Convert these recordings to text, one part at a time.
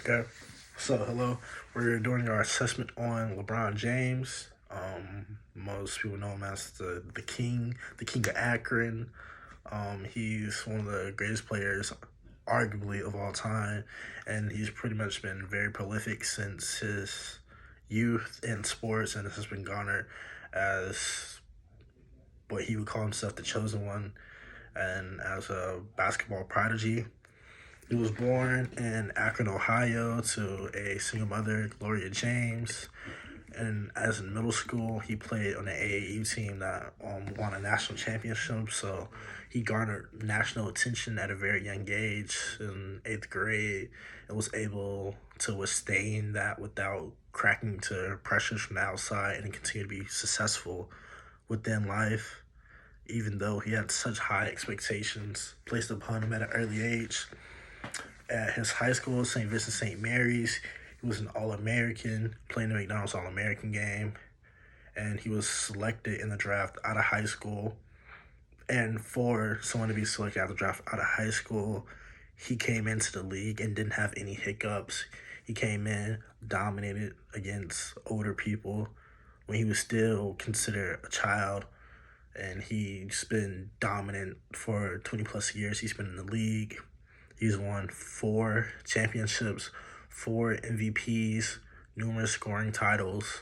Okay. So, hello. We're doing our assessment on LeBron James. Most people know him as the king of Akron. He's one of the greatest players, arguably, of all time, and he's pretty much been very prolific since his youth in sports, and this has been garnered as what he would call himself the chosen one, and as a basketball prodigy. He was born in Akron, Ohio, to a single mother, Gloria James. And as in middle school, he played on the AAU team that won a national championship. So he garnered national attention at a very young age in eighth grade and was able to withstand that without cracking to pressures from the outside and continue to be successful within life, even though he had such high expectations placed upon him at an early age. At his high school, St. Vincent St. Mary's, he was an All-American, playing the McDonald's All-American game, and he was selected in the draft out of high school. And for someone to be selected out of the draft out of high school, he came into the league and didn't have any hiccups. He came in, dominated against older people when he was still considered a child, and he's been dominant for 20 plus years. He's been in the league. He's won 4 championships, 4 MVPs, numerous scoring titles,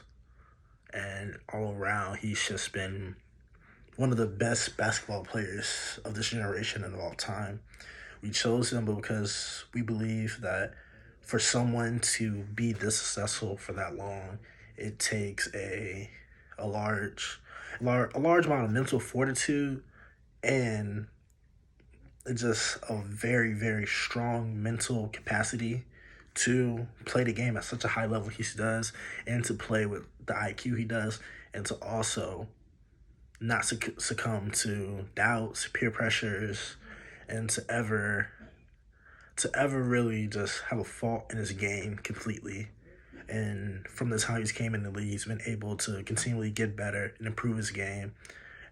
and all around, he's just been one of the best basketball players of this generation and of all time. We chose him because we believe that for someone to be this successful for that long, it takes a large amount of mental fortitude and just a very, very strong mental capacity to play the game at such a high level he does, and to play with the IQ he does, and to also not succumb to doubts, peer pressures, and to ever really just have a fault in his game completely. And from the time he's came in the league, he's been able to continually get better and improve his game,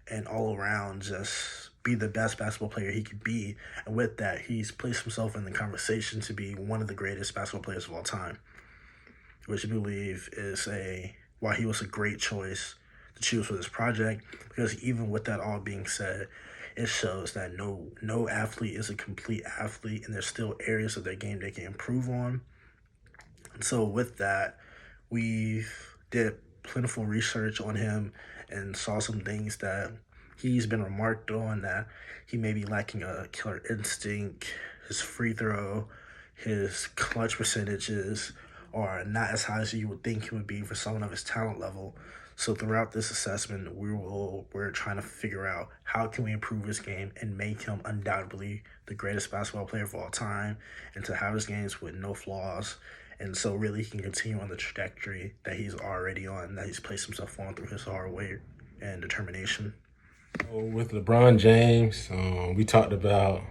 and all around just be the best basketball player he could be. And with that, he's placed himself in the conversation to be one of the greatest basketball players of all time, which I believe is why he was a great choice to choose for this project. Because even with that all being said, it shows that no athlete is a complete athlete, and there's still areas of their game they can improve on. And so with that, we did plentiful research on him and saw some things that he's been remarked on, that he may be lacking a killer instinct, his free throw, his clutch percentages are not as high as you would think he would be for someone of his talent level. So throughout this assessment, we're trying to figure out how can we improve his game and make him undoubtedly the greatest basketball player of all time, and to have his games with no flaws. And so really he can continue on the trajectory that he's already on, that he's placed himself on through his hard work and determination. With LeBron James, we talked about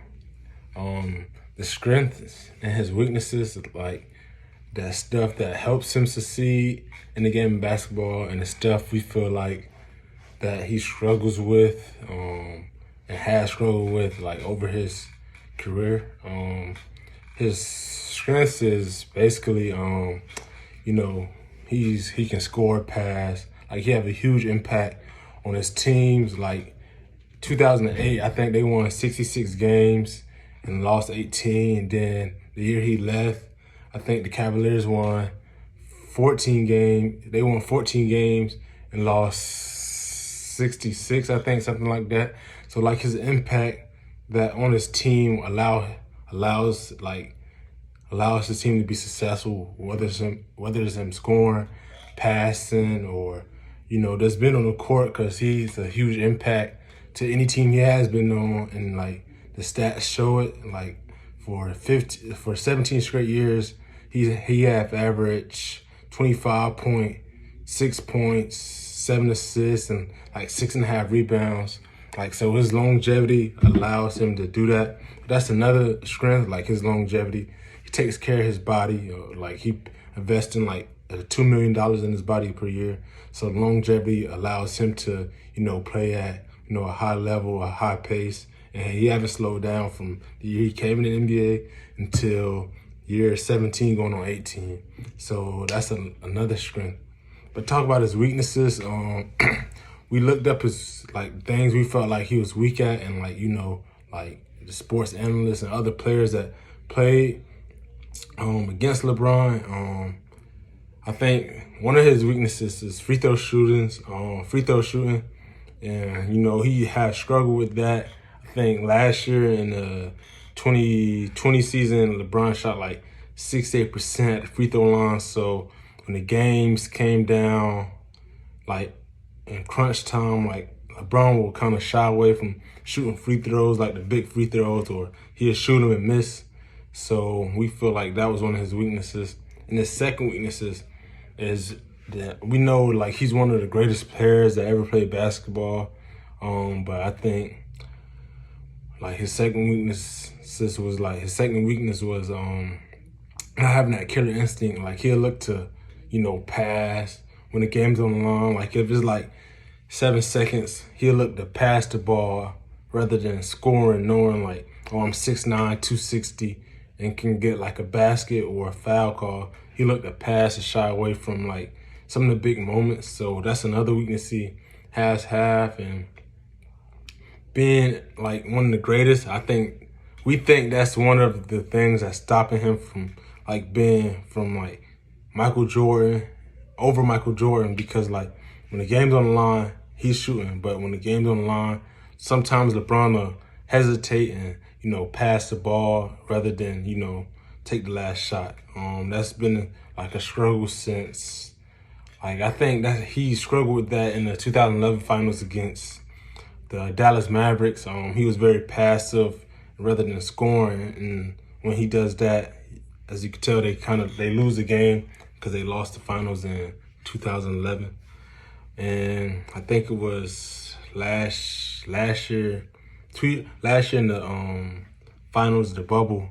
the strengths and his weaknesses, like that stuff that helps him succeed in the game of basketball, and the stuff we feel like that he struggles with and has struggled with like over his career. His strengths is basically, he can score, pass, like he have a huge impact on his teams. Like 2008, I think they won 66 games and lost 18. And then the year he left, I think the Cavaliers won 14 games. They won 14 games and lost 66, I think, something like that. So like his impact that on his team allows his team to be successful, whether it's him scoring, passing, or that's been on the court, because he's a huge impact to any team he has been on, and like the stats show it. Like for 17 straight years, he have averaged 25.6 points, 7 assists, and like 6.5 rebounds. Like, so his longevity allows him to do that. That's another strength, like his longevity. He takes care of his body. Like he invests in like $2 million in his body per year. So longevity allows him to, play at, a high level, a high pace. And he haven't slowed down from the year he came in the NBA until, year 17 going on 18. So that's another strength. But talk about his weaknesses. We looked up his like things we felt like he was weak at, and like like the sports analysts and other players that played against LeBron. I think one of his weaknesses is free throw shooting, and he had struggled with that. I think last year in the 2020 season, LeBron shot like 68% at the free throw line. So when the games came down, like in crunch time, like LeBron will kind of shy away from shooting free throws, like the big free throws, or he'll shoot them and miss. So we feel like that was one of his weaknesses. And his second weaknesses is that we know like he's one of the greatest players that ever played basketball. But I think like his second weakness was not having that killer instinct. Like he'll look to, pass when the game's on the line. Like if it's like 7 seconds, he'll look to pass the ball rather than scoring, knowing like, oh, I'm 6'9", 260, and can get like a basket or a foul call. He looked to pass and shy away from like some of the big moments. So that's another weakness he has and being like one of the greatest, we think that's one of the things that's stopping him from like being from like Michael Jordan over Michael Jordan, because like when the game's on the line, he's shooting. But when the game's on the line, sometimes LeBron will hesitate and, pass the ball rather than, take the last shot. That's been like a struggle since, like I think that he struggled with that in the 2011 finals against the Dallas Mavericks. He was very passive rather than scoring. And when he does that, as you can tell, they lose the game because they lost the finals in 2011. And I think it was last year in the finals, the bubble.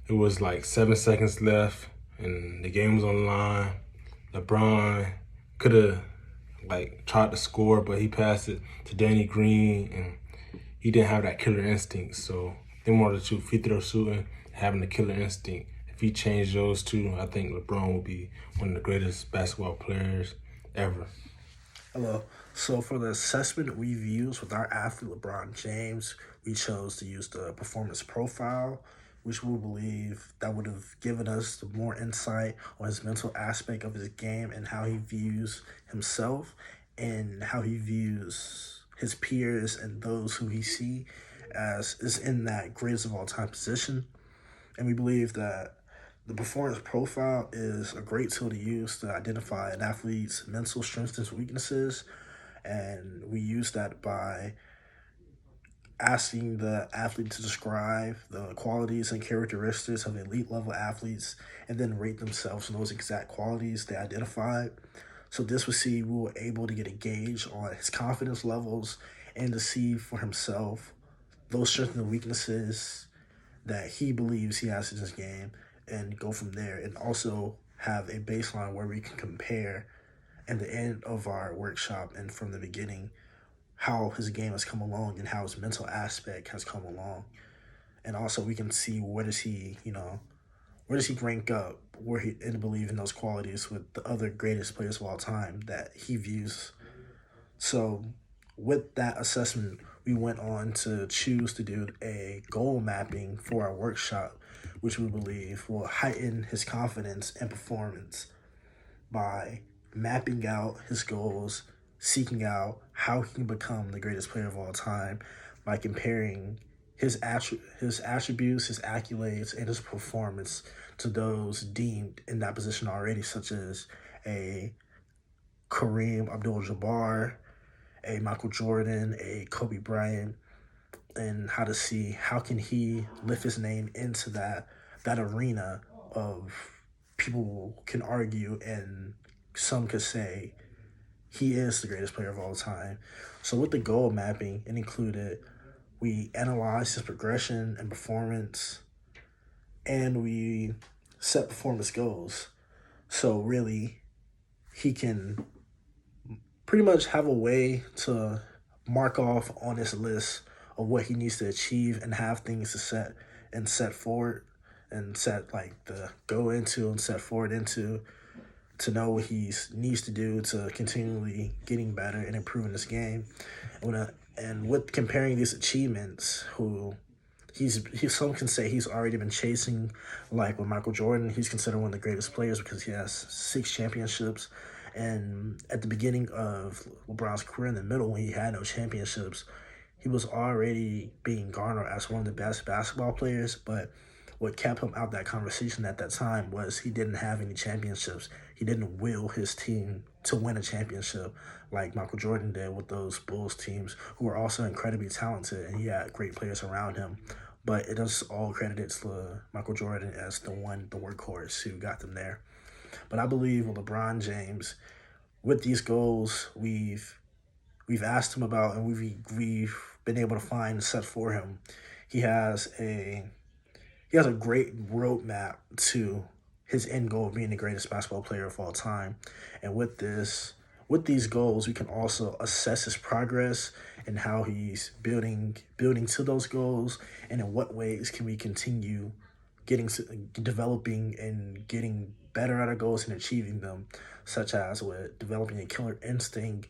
It was like 7 seconds left and the game was on the line. LeBron could have like tried to score, but he passed it to Danny Green, and he didn't have that killer instinct. So them were the two, free throw shooting, having the killer instinct. If he changed those two, I think LeBron will be one of the greatest basketball players ever. Hello. So for the assessment we've used with our athlete LeBron James, we chose to use the performance profile, which we believe that would have given us more insight on his mental aspect of his game and how he views himself and how he views his peers and those who he see as is in that greatest of all time position. And we believe that the performance profile is a great tool to use to identify an athlete's mental strengths and weaknesses. And we use that by asking the athlete to describe the qualities and characteristics of elite level athletes and then rate themselves on those exact qualities they identified. So this would see we were able to get a gauge on his confidence levels and to see for himself those strengths and weaknesses that he believes he has in his game and go from there, and also have a baseline where we can compare at the end of our workshop and from the beginning how his game has come along and how his mental aspect has come along. And also we can see where does he rank up, where he and believe in those qualities with the other greatest players of all time that he views. So with that assessment, we went on to choose to do a goal mapping for our workshop, which we believe will heighten his confidence and performance by mapping out his goals, seeking out how he can become the greatest player of all time by comparing his attributes, his accolades, and his performance to those deemed in that position already, such as a Kareem Abdul-Jabbar, a Michael Jordan, a Kobe Bryant, and how to see how can he lift his name into that arena of people can argue and some could say he is the greatest player of all time. So with the goal mapping, it included we analyzed his progression and performance, and we set performance goals. So really, he can pretty much have a way to mark off on his list of what he needs to achieve and have things to set forward. and set forward into to know what he needs to do to continually getting better and improving this game. And with comparing these achievements, some can say he's already been chasing, like with Michael Jordan. He's considered one of the greatest players because he has 6 championships. And at the beginning of LeBron's career, in the middle, when he had no championships, he was already being garnered as one of the best basketball players. But what kept him out that conversation at that time was he didn't have any championships. He didn't will his team to win a championship like Michael Jordan did with those Bulls teams, who were also incredibly talented, and he had great players around him. But it is all credited to Michael Jordan as the workhorse who got them there. But I believe with LeBron James, with these goals we've asked him about and we've been able to find and set for him, he has a great roadmap to his end goal of being the greatest basketball player of all time. And with these goals, we can also assess his progress and how he's building to those goals, and in what ways can we continue developing and getting better at our goals and achieving them, such as with developing a killer instinct.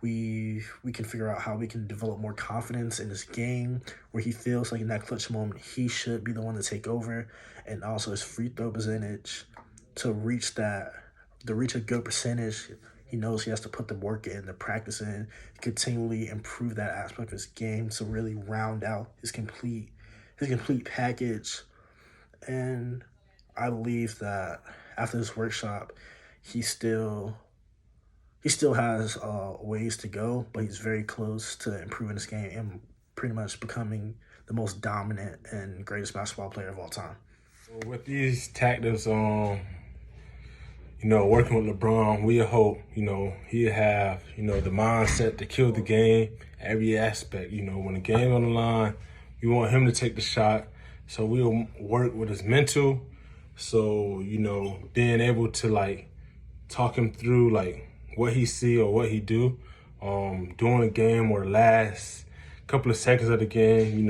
We can figure out how we can develop more confidence in his game, where he feels like in that clutch moment he should be the one to take over, and also his free throw percentage to reach a good percentage. He knows he has to put the work in, the practice in, continually improve that aspect of his game to really round out his complete package. And I believe that after this workshop, he still has ways to go, but he's very close to improving his game and pretty much becoming the most dominant and greatest basketball player of all time. With these tactics working with LeBron, we hope, he'll have, the mindset to kill the game, every aspect. When the game on the line, we want him to take the shot. So we'll work with his mental. So, being able to talk him through what he see or what he do during the game or the last couple of seconds of the game,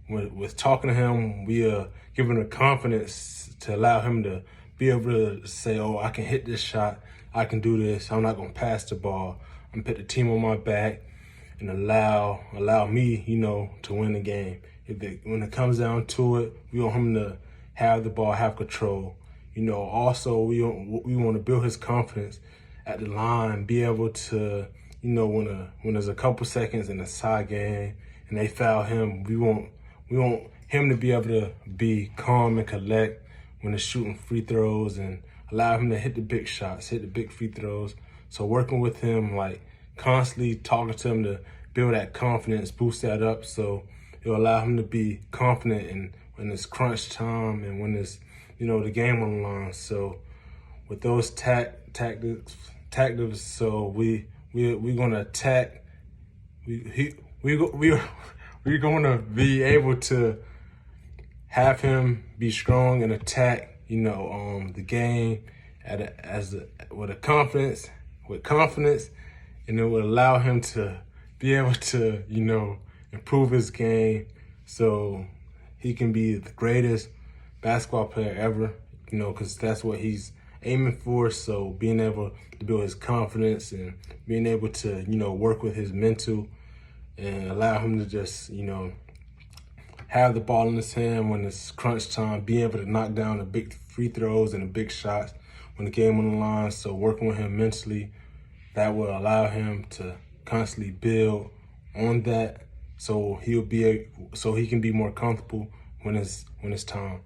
with talking to him, we are giving him the confidence to allow him to be able to say, oh, I can hit this shot, I can do this, I'm not going to pass the ball, I'm going to put the team on my back and allow me, to win the game. When it comes down to it, we want him to have the ball, have control. Also, we want to build his confidence at the line, be able to, when there's a couple seconds in a side game and they foul him, we want him to be able to be calm and collect when they're shooting free throws and allow him to hit the big shots, hit the big free throws. So working with him, constantly talking to him to build that confidence, boost that up, so it'll allow him to be confident when it's crunch time and when it's, the game on the line. So with those tactics, so we're gonna attack. We're gonna be able to have him be strong and attack, the game with confidence, and it will allow him to be able to, improve his game so he can be the greatest basketball player ever, because that's what he's aiming for. So being able to build his confidence and being able to, work with his mental and allow him to just, have the ball in his hand when it's crunch time, being able to knock down the big free throws and the big shots when the game on the line. So working with him mentally, that will allow him to constantly build on that, so he can be more comfortable when it's time.